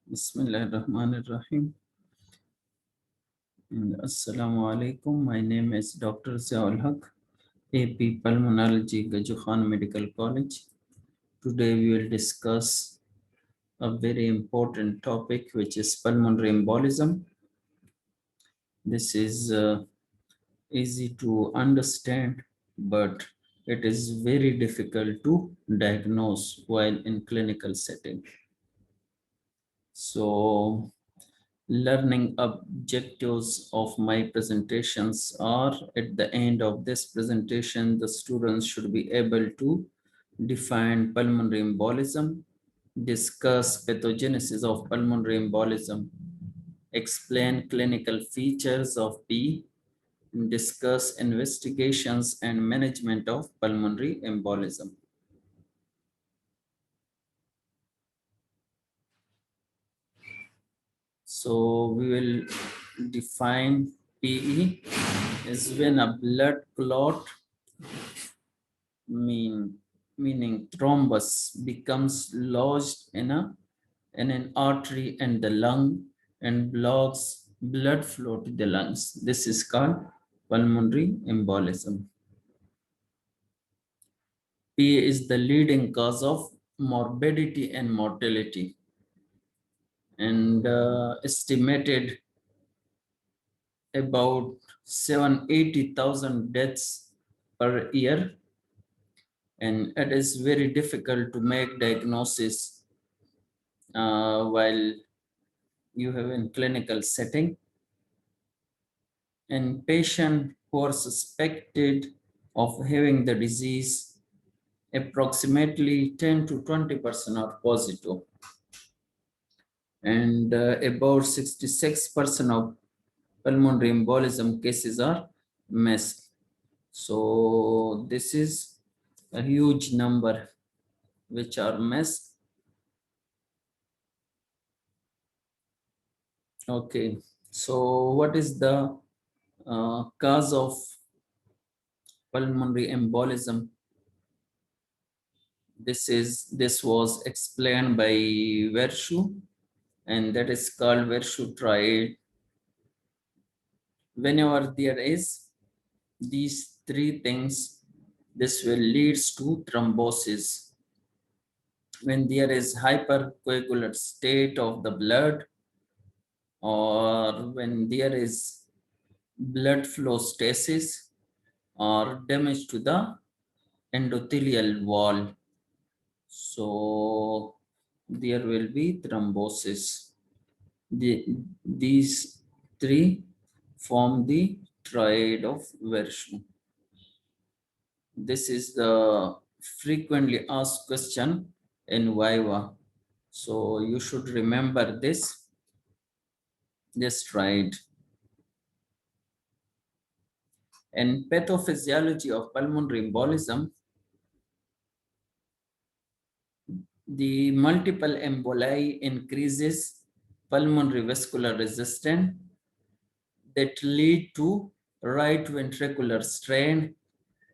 Bismillahirrahmanirrahim. Assalamu alaikum. My name is Dr. Ziaul Haq, AP Pulmonology, Gaju Khan Medical College. Today we will discuss a very important topic, which is pulmonary embolism. This is easy to understand, but it is very difficult to diagnose while in clinical setting. So learning objectives of my presentations are, at the end of this presentation, the students should be able to define pulmonary embolism, discuss pathogenesis of pulmonary embolism, explain clinical features of P, discuss investigations and management of pulmonary embolism. So we will define PE is when a blood clot, meaning thrombus, becomes lodged in an artery and the lung and blocks blood flow to the lungs. This is called pulmonary embolism. P is the leading cause of morbidity and mortality, and estimated about 780,000 deaths per year, and it is very difficult to make diagnosis while you have in clinical setting. And patient who are suspected of having the disease, approximately 10 to 20% are positive, and about 66% of pulmonary embolism cases are missed. So this is a huge number which are missed. Okay, so what is the cause of pulmonary embolism? This was explained by Verschu, and that is called Verschu triad. Whenever there is these three things, this will leads to thrombosis. When there is hypercoagulant state of the blood, or when there is blood flow stasis or damage to the endothelial wall, so there will be thrombosis. These three form the triad of Verschu. This is the frequently asked question in Viva. So you should remember this triad. And pathophysiology of pulmonary embolism, the multiple emboli increases pulmonary vascular resistance that lead to right ventricular strain,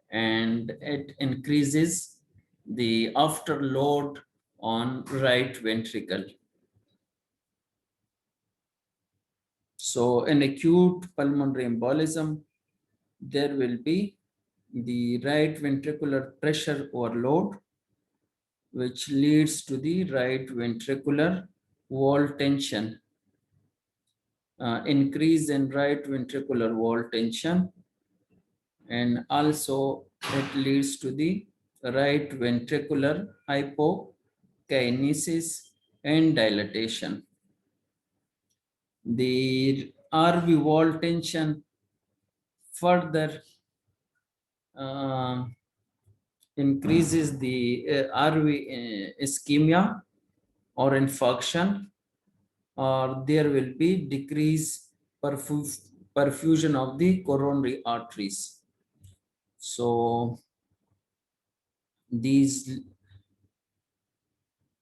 and it increases the afterload on right ventricle. So in acute pulmonary embolism, there will be the right ventricular pressure overload, which leads to the right ventricular wall tension, increase in right ventricular wall tension, and also it leads to the right ventricular hypokinesis and dilatation. The RV wall tension further increases the RV ischemia or infarction, or there will be decreased perfusion of the coronary arteries. So these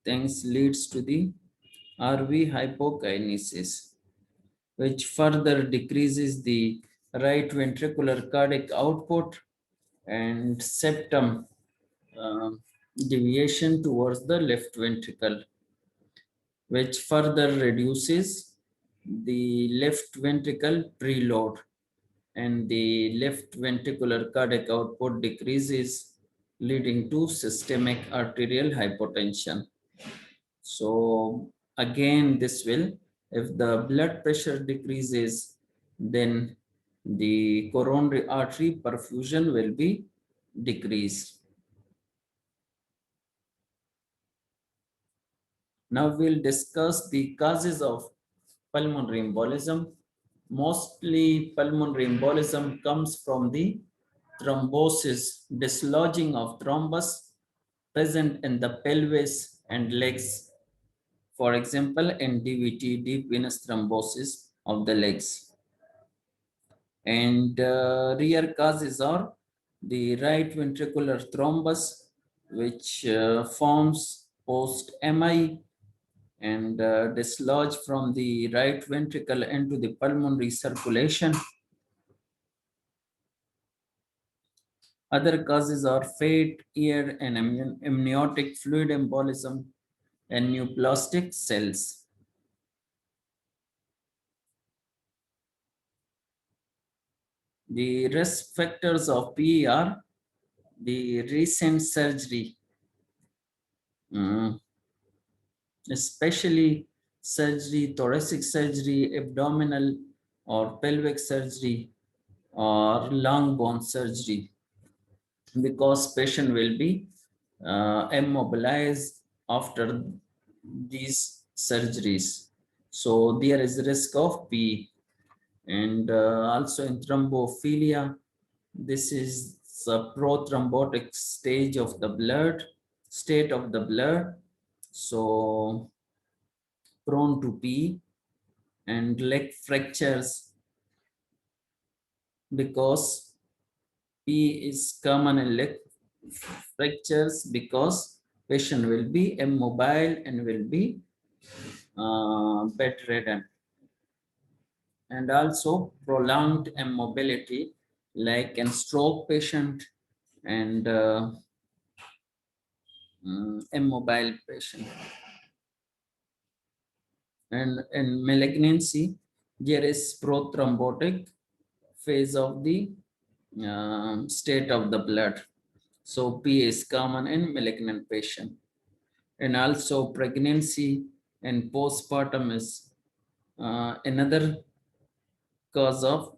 things leads to the RV hypokinesis, which further decreases the right ventricular cardiac output and septum deviation towards the left ventricle. which further reduces the left ventricle preload, and the left ventricular cardiac output decreases, leading to systemic arterial hypotension. So again, this will, if the blood pressure decreases, then the coronary artery perfusion will be decreased. Now we'll discuss the causes of pulmonary embolism. Mostly pulmonary embolism comes from the thrombosis, dislodging of thrombus present in the pelvis and legs. For example, in DVT, deep venous thrombosis of the legs. And rear causes are the right ventricular thrombus, which forms post MI and dislodge from the right ventricle into the pulmonary circulation. Other causes are fat, ear, and amniotic fluid embolism and neoplastic cells. The risk factors of PE are the recent surgery, especially surgery, thoracic surgery, abdominal or pelvic surgery, or lung bone surgery, because patient will be immobilized after these surgeries. So there is risk of PE. And also in thrombophilia, this is the prothrombotic state of the blood. So prone to PE, and leg fractures, because PE is common in leg fractures because patient will be immobile and will be bedridden. And also prolonged immobility, like in stroke patient and immobile patient. And in malignancy, there is prothrombotic phase of the state of the blood. So P is common in malignant patient. And also pregnancy and postpartum is another cause of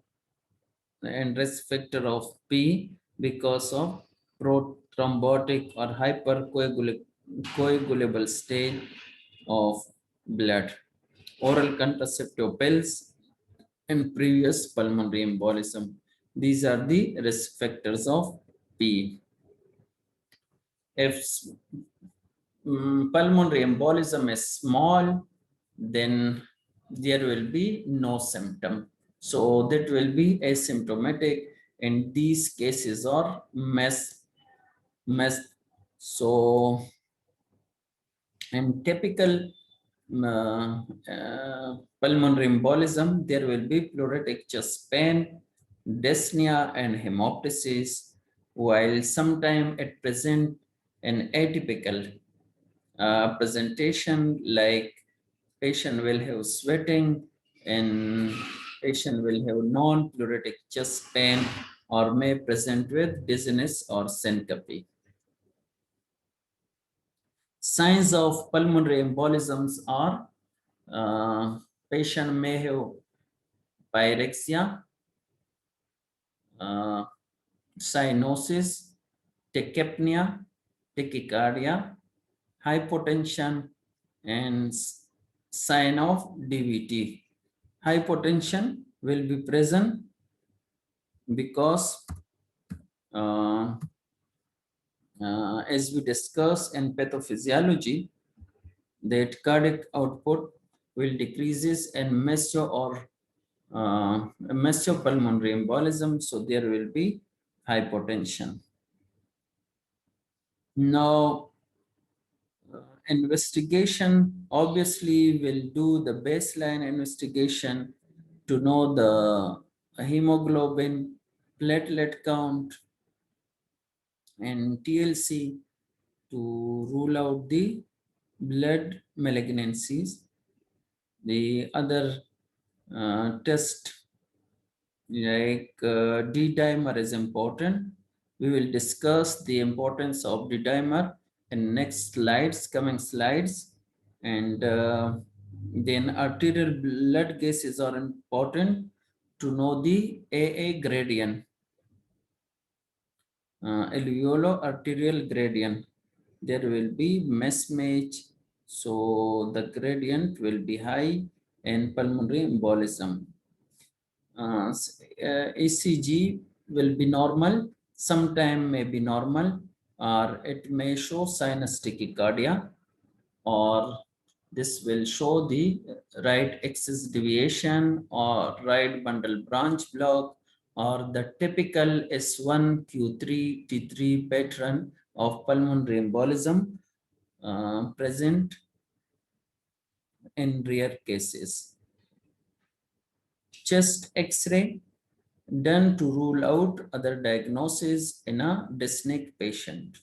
and risk factor of P, because of prothrombotic or hypercoagulable state of blood, oral contraceptive pills, and previous pulmonary embolism. These are the risk factors of P. If pulmonary embolism is small, then there will be no symptom. So that will be asymptomatic, and these cases are mess. So in typical pulmonary embolism, there will be pleuritic chest pain, dyspnea, and hemoptysis, while sometimes it present an atypical presentation, like patient will have sweating and patient will have non-pleuritic chest pain, or may present with dizziness or syncope. Signs of pulmonary embolisms are patient may have pyrexia, cyanosis, tachypnea, tachycardia, hypotension, and sign of DVT. Hypotension will be present because as we discussed in pathophysiology, that cardiac output will decreases in pulmonary embolism, so there will be hypotension. Now, investigation, obviously will do the baseline investigation to know the hemoglobin, platelet count, and TLC to rule out the blood malignancies. The other test like D-dimer is important. We will discuss the importance of D-dimer in next slides, coming slides. And then arterial blood gases are important to know the AA gradient, alveolo-arterial gradient. There will be mismatch, so the gradient will be high in pulmonary embolism. ECG will be normal, sometime may be normal, or it may show sinus tachycardia, or this will show the right axis deviation or right bundle branch block, or the typical S1, Q3, T3 pattern of pulmonary embolism present in rare cases. Chest X-ray done to rule out other diagnoses in a dyspneic patient,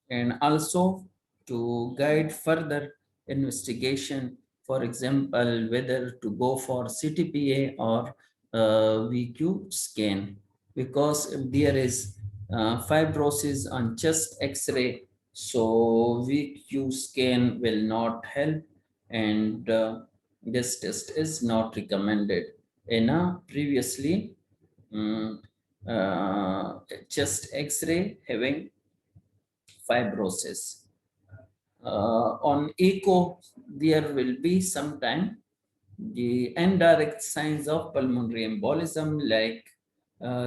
and also to guide further investigation, for example, whether to go for CTPA or VQ scan. Because if there is fibrosis on chest X-ray, so VQ scan will not help, and this test is not recommended in a previously um, chest X-ray having fibrosis. On echo, there will be sometime the indirect signs of pulmonary embolism, like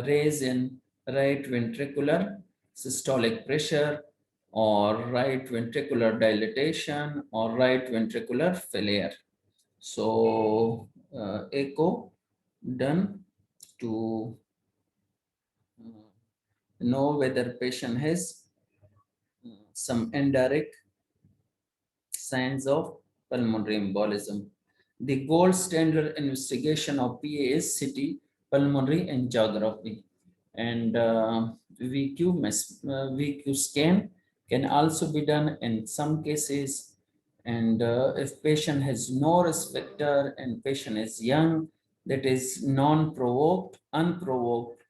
raise in right ventricular systolic pressure, or right ventricular dilatation, or right ventricular failure. So echo done to know whether patient has some indirect signs of pulmonary embolism. The gold standard investigation of PA is CT, pulmonary angiography, and VQ scan can also be done in some cases. And if patient has no risk factor and patient is young, that is non-provoked, unprovoked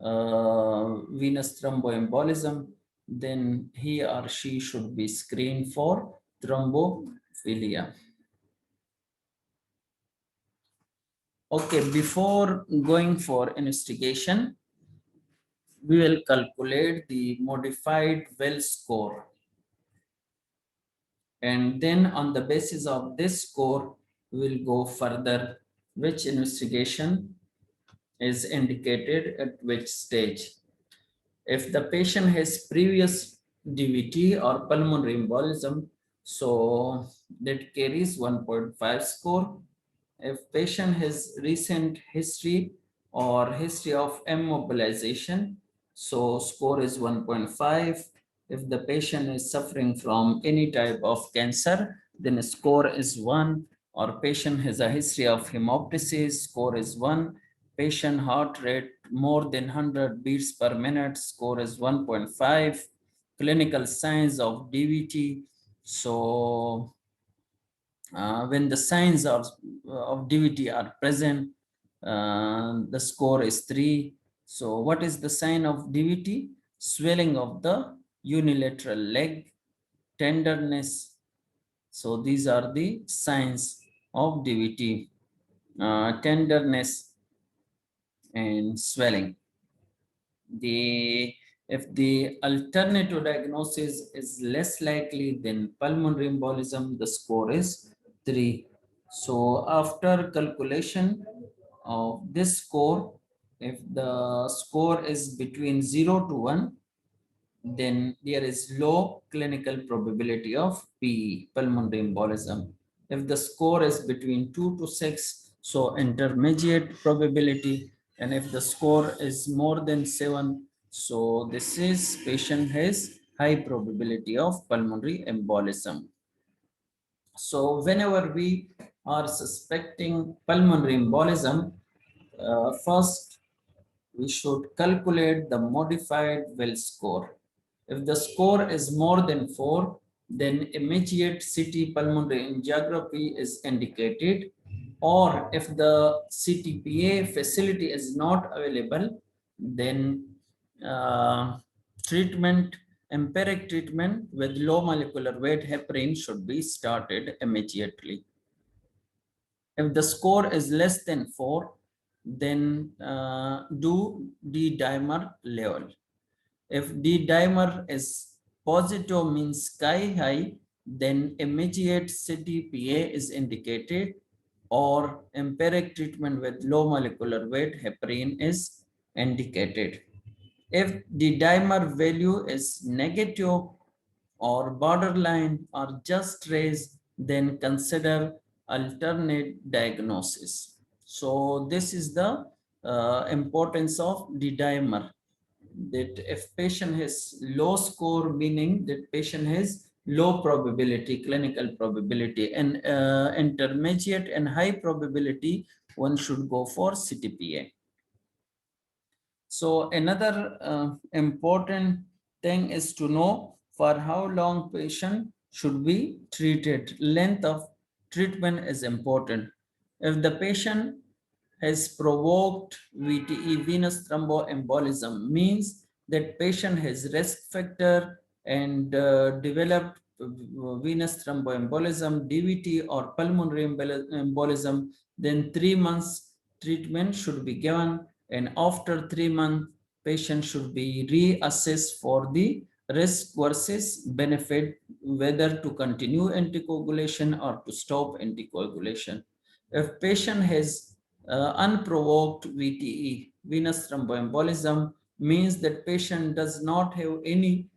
venous thromboembolism, then he or she should be screened for thrombophilia. Okay, before going for investigation, we will calculate the modified well score. And then on the basis of this score, we will go further which investigation is indicated at which stage. If the patient has previous DVT or pulmonary embolism, so that carries 1.5 score. If patient has recent history or history of immobilization, so score is 1.5. If the patient is suffering from any type of cancer, then score is 1. Or patient has a history of hemoptysis, score is 1. Patient heart rate more than 100 beats per minute, score is 1.5. Clinical signs of DVT, so when the signs of DVT are present, the score is 3. So what is the sign of DVT? Swelling of the unilateral leg, tenderness. So these are the signs of DVT, tenderness and swelling. If the alternative diagnosis is less likely than pulmonary embolism, the score is 3. So after calculation of this score, if the score is between 0 to 1, then there is low clinical probability of PE, pulmonary embolism. If the score is between 2 to 6, so intermediate probability, and if the score is more than 7, so this is patient has high probability of pulmonary embolism. So whenever we are suspecting pulmonary embolism, first we should calculate the modified well score. If the score is more than 4, then immediate CT pulmonary angiography is indicated, or if the CTPA facility is not available, then treatment, empiric treatment with low molecular weight heparin should be started immediately. If the score is less than 4, then do D-dimer level. If D-dimer is positive, means sky high, then immediate CTPA is indicated, or empiric treatment with low molecular weight heparin is indicated. If the dimer value is negative or borderline or just raised, then consider alternate diagnosis. So this is the importance of the dimer, that if patient has low score, meaning that patient has low probability, clinical probability, and intermediate and high probability, one should go for CTPA. So another important thing is to know for how long patient should be treated. Length of treatment is important. If the patient has provoked VTE, venous thromboembolism, means that patient has risk factor and developed venous thromboembolism, DVT or pulmonary embolism, then 3 months treatment should be given, and after 3 months patient should be reassessed for the risk versus benefit, whether to continue anticoagulation or to stop anticoagulation. If patient has unprovoked VTE, venous thromboembolism, means that patient does not have any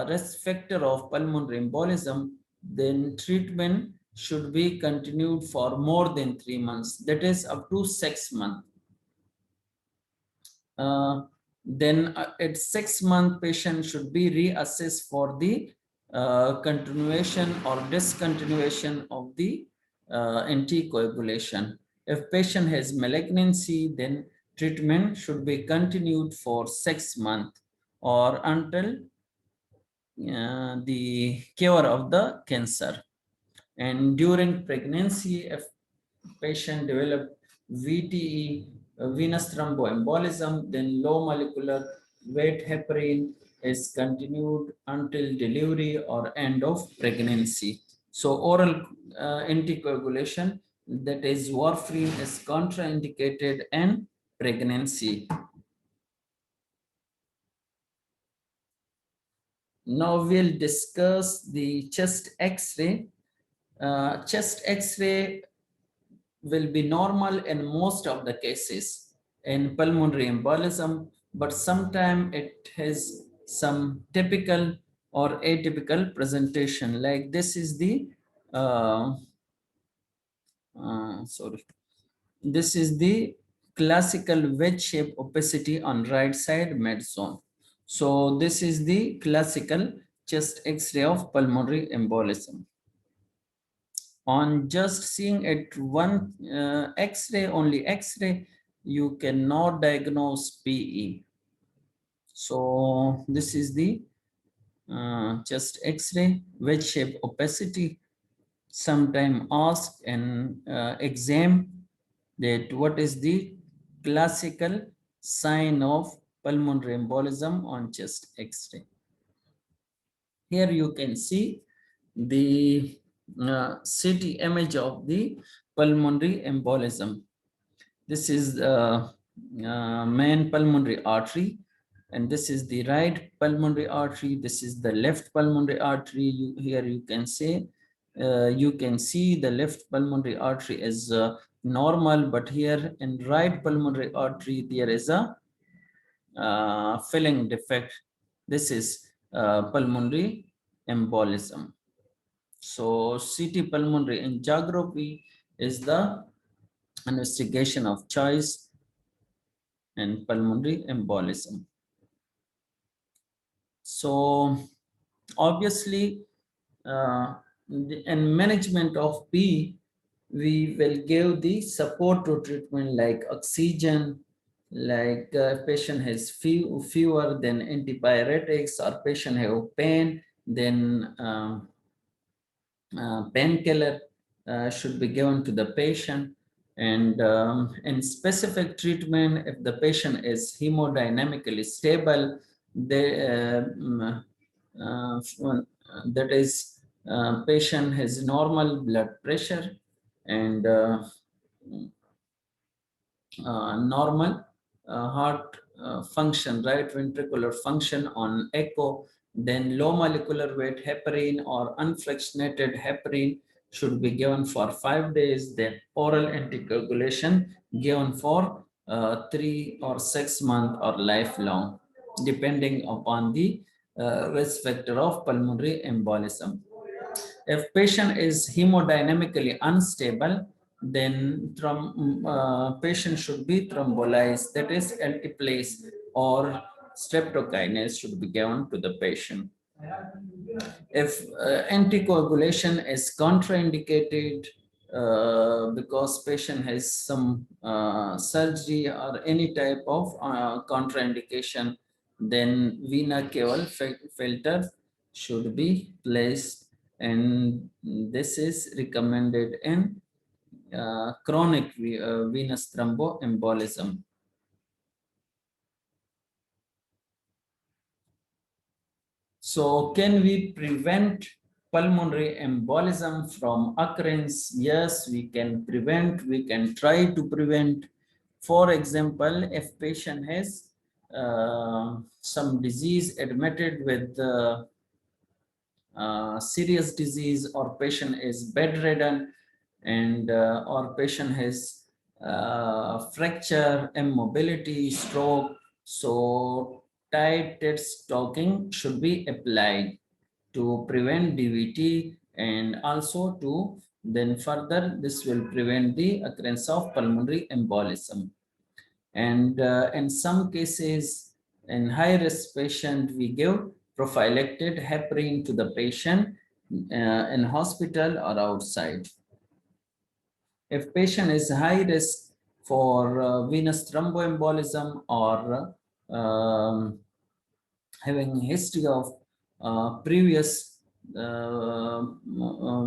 risk factor of pulmonary embolism, then treatment should be continued for more than 3 months, that is up to 6 months. Then at 6 month patient should be reassessed for the continuation or discontinuation of the anticoagulation. If patient has malignancy, then treatment should be continued for 6 months or until the cure of the cancer. And during pregnancy, if patient develop VTE, venous thromboembolism, then low molecular weight heparin is continued until delivery or end of pregnancy. So oral anticoagulation, that is warfarin, is contraindicated in pregnancy. Now we'll discuss the chest X-ray. Chest X-ray will be normal in most of the cases in pulmonary embolism, but sometimes it has some typical or atypical presentation. Like this is the sorry, this is the classical wedge-shaped opacity on right side mid zone. So this is the classical chest X-ray of pulmonary embolism. On just seeing it one X-ray, only X-ray, you cannot diagnose PE. So this is the chest X-ray, wedge-shaped opacity. Sometime ask in exam that what is the classical sign of pulmonary embolism on chest X-ray. Here you can see the CT image of the pulmonary embolism. This is the main pulmonary artery, and this is the right pulmonary artery. This is the left pulmonary artery. Here you can say, you can see the left pulmonary artery is normal, but here in right pulmonary artery there is a filling defect. This is pulmonary embolism. So CT pulmonary angiography is the investigation of choice in pulmonary embolism. So obviously in management of P, we will give the support to treatment like oxygen, like patient has fever, then antipyretics, or patient have pain, then painkiller should be given to the patient. And in specific treatment, if the patient is hemodynamically stable, that is, patient has normal blood pressure and normal heart function, right ventricular function on echo, then low molecular weight heparin or unfractionated heparin should be given for 5 days, then oral anticoagulation given for 3 or 6 months or lifelong, depending upon the risk factor of pulmonary embolism. If patient is hemodynamically unstable, then patient should be thrombolized, that is alteplase or streptokinase should be given to the patient. If anticoagulation is contraindicated because patient has some surgery or any type of contraindication, then vena cava filter should be placed, and this is recommended in chronic venous thromboembolism. So can we prevent pulmonary embolism from occurrence? Yes, we can prevent, we can try to prevent. For example, if patient has some disease admitted with serious disease, or patient is bedridden, and or patient has fracture, immobility, stroke, so tight stocking should be applied to prevent DVT, and also to then further this will prevent the occurrence of pulmonary embolism. And in some cases, in high risk patient, we give prophylactic heparin to the patient in hospital or outside. If patient is high risk for venous thromboembolism or having history of previous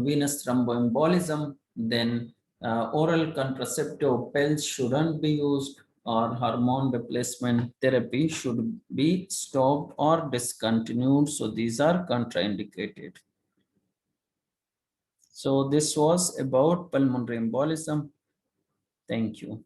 venous thromboembolism, then oral contraceptive pills shouldn't be used, or hormone replacement therapy should be stopped or discontinued. So these are contraindicated. So this was about pulmonary embolism. Thank you.